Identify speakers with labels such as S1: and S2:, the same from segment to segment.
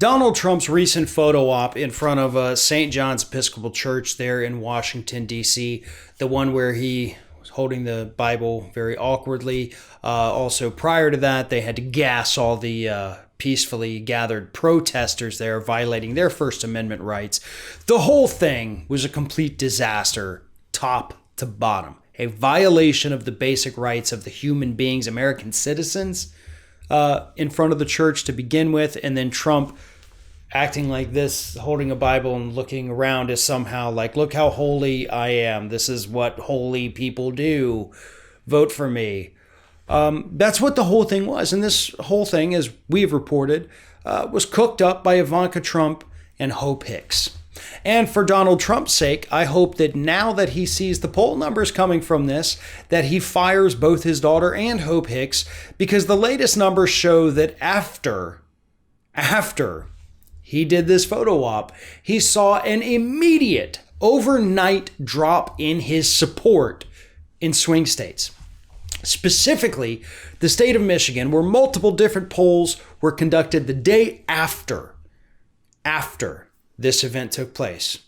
S1: Donald Trump's recent photo op in front of St. John's Episcopal Church there in Washington, D.C., the one where he was holding the Bible very awkwardly. Also, prior to that, they had to gas all the peacefully gathered protesters there, violating their First Amendment rights. The whole thing was a complete disaster, top to bottom. A violation of the basic rights of the human beings, American citizens, in front of the church to begin with, and then Trump acting like this, holding a Bible and looking around as somehow like, look how holy I am. This is what holy people do. Vote for me. That's what the whole thing was. And this whole thing, as we've reported, was cooked up by Ivanka Trump and Hope Hicks. And for Donald Trump's sake, I hope that now that he sees the poll numbers coming from this, that he fires both his daughter and Hope Hicks, because the latest numbers show that after he did this photo op, he saw an immediate overnight drop in his support in swing states. Specifically, the state of Michigan, where multiple different polls were conducted the day after this event took place.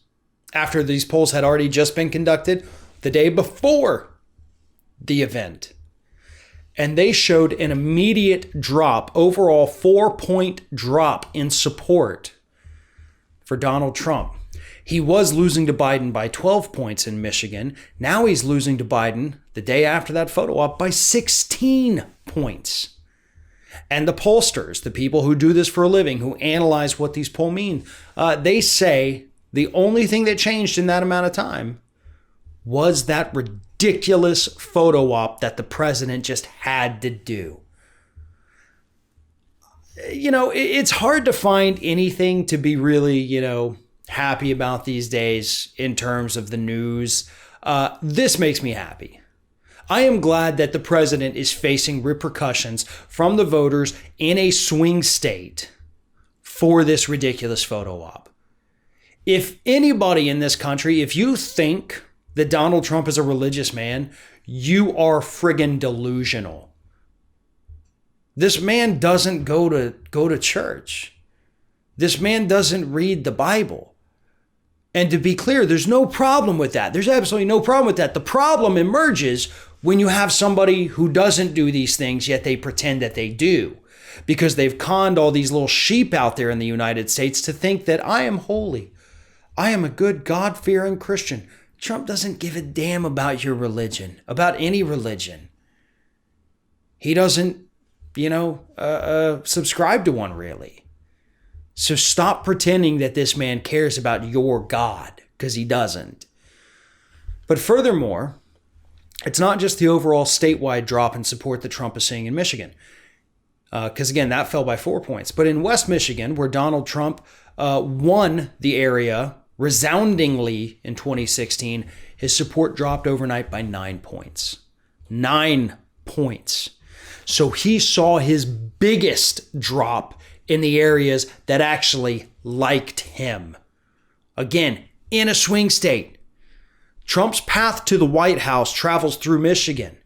S1: After these polls had already just been conducted the day before the event. And they showed an immediate drop, overall 4-point drop in support for Donald Trump. He was losing to Biden by 12 points in Michigan. Now he's losing to Biden the day after that photo op by 16 points. And the pollsters, the people who do this for a living, who analyze what these polls mean, they say the only thing that changed in that amount of time was that ridiculous photo op that the president just had to do. You know, it's hard to find anything to be really, happy about these days in terms of the news. This makes me happy. I am glad that the president is facing repercussions from the voters in a swing state for this ridiculous photo op. If anybody in this country, if you think that Donald Trump is a religious man, you are friggin' delusional. This man doesn't go to church. This man doesn't read the Bible. And to be clear, there's no problem with that. There's absolutely no problem with that. The problem emerges when you have somebody who doesn't do these things, yet they pretend that they do. Because they've conned all these little sheep out there in the United States to think that I am holy. I am a good God-fearing Christian. Trump doesn't give a damn about your religion, about any religion. He doesn't, subscribe to one really. So stop pretending that this man cares about your God, because he doesn't. But furthermore, it's not just the overall statewide drop in support that Trump is seeing in Michigan. Because again, that fell by 4 points. But in West Michigan, where Donald Trump won the area resoundingly in 2016, his support dropped overnight by 9 points. 9 points. So he saw his biggest drop in the areas that actually liked him. Again, in a swing state. Trump's path to the White House travels through Michigan.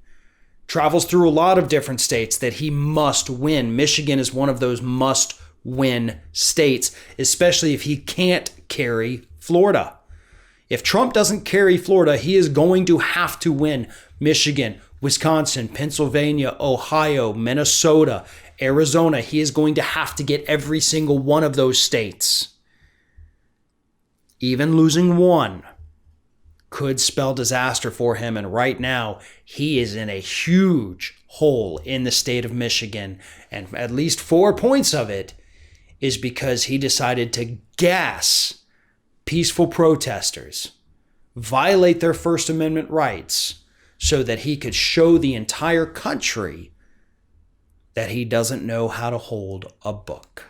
S1: Travels through a lot of different states that he must win. Michigan is one of those must-win states, especially if he can't carry Florida. If Trump doesn't carry Florida, he is going to have to win Michigan, Wisconsin, Pennsylvania, Ohio, Minnesota, Arizona. He is going to have to get every single one of those states. Even losing one could spell disaster for him. And right now, he is in a huge hole in the state of Michigan. And at least 4 points of it is because he decided to gas peaceful protesters, violate their First Amendment rights, so that he could show the entire country that he doesn't know how to hold a book.